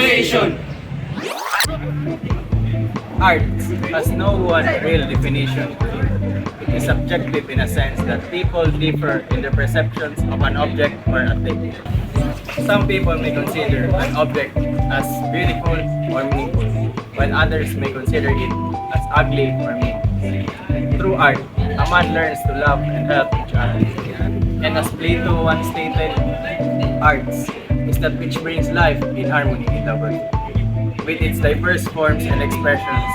creation. Art has no one real definition. It is subjective in a sense that people differ in their perceptions of an object or a thing. Some people may consider an object as beautiful or meaningful, while others may consider it as ugly or mean. Through art, a man learns to love and help each other. And as Plato once stated, arts is that which brings life in harmony in the world. With its diverse forms and expressions,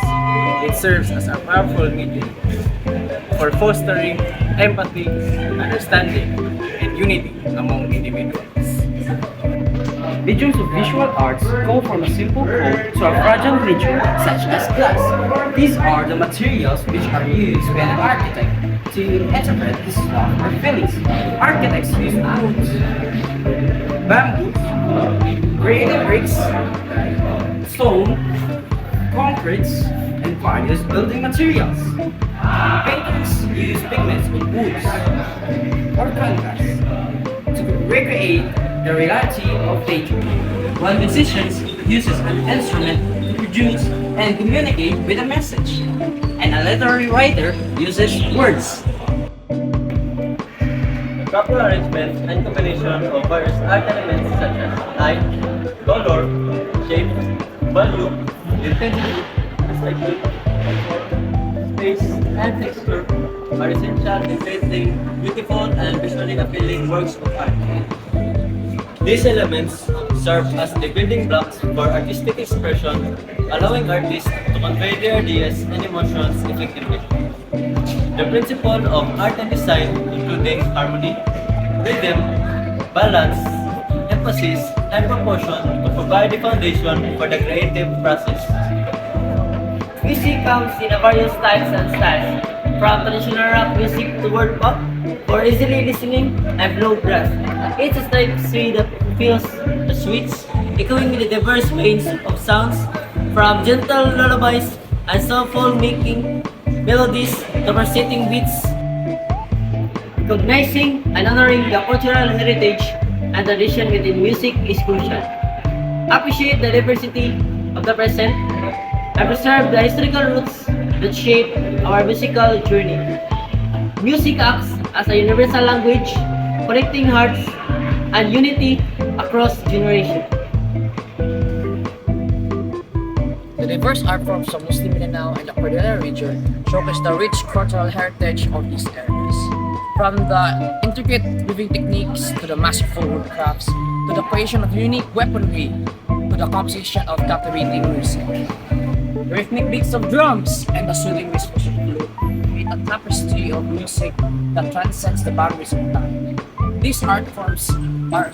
it serves as a powerful medium for fostering empathy, understanding, and unity among individuals. The germs of visual arts go from a simple code to a fragile medium such as glass. These are the materials which are used by an architect to interpret his thought or feelings. Architects use woods, bamboo, granite bricks, stone, concrete, and various building materials. Painters use pigments on woods or canvas to recreate the reality of nature, while musicians uses an instrument to produce and communicate with a message, and a literary writer uses words. Proper arrangement and combination of various art elements such as light, color, shape, volume, intensity, perspective, space, and texture are essential in creating beautiful and visually appealing works of art. These elements serve as the building blocks for artistic expression, allowing artists to convey their ideas and emotions effectively. The principle of art and design, including harmony, rhythm, balance, emphasis, and proportion, to provide the foundation for the creative process. Music comes in a various types and styles, from traditional rock music to world pop, for easily listening and bluegrass. It's a type suite that feels the sweets, echoing with the diverse range of sounds, from gentle lullabies and soulful making melodies to pulsating beats. Recognizing and honoring the cultural heritage and tradition within music is crucial. Appreciate the diversity of the present and preserve the historical roots that shape our musical journey. Music acts as a universal language, connecting hearts and unity across generations. The diverse art forms of Muslim Mindanao and the Cordillera region showcase the rich cultural heritage of these areas. From the intricate weaving techniques to the masterful wood crafts, to the creation of unique weaponry, to the composition of captivating music. The rhythmic beats of drums and the soothing whispers of flute create a tapestry of music that transcends the boundaries of time. These art forms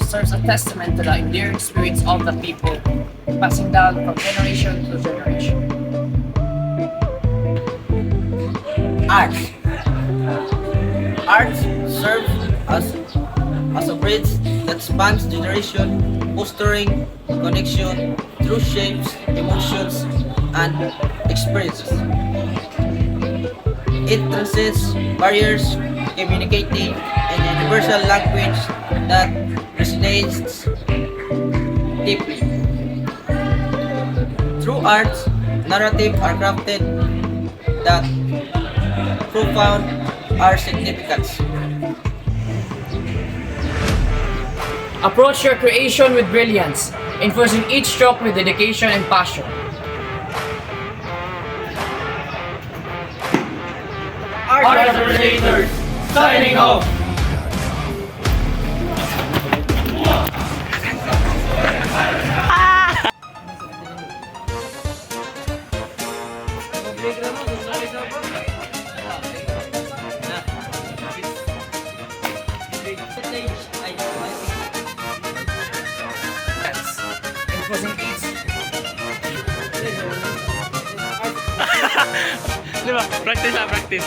serves a testament to the enduring spirits of the people, passing down from generation to generation. Art. Art serves as a bridge that spans generation, fostering connection through shapes, emotions, and experiences. It transcends barriers, communicating in a universal language that resonates deeply. Through art, narratives are crafted that profound our significance. Approach your creation with brilliance, enforcing each stroke with dedication and passion. Art Creators, signing off! Enforcing each Di ba? Practice.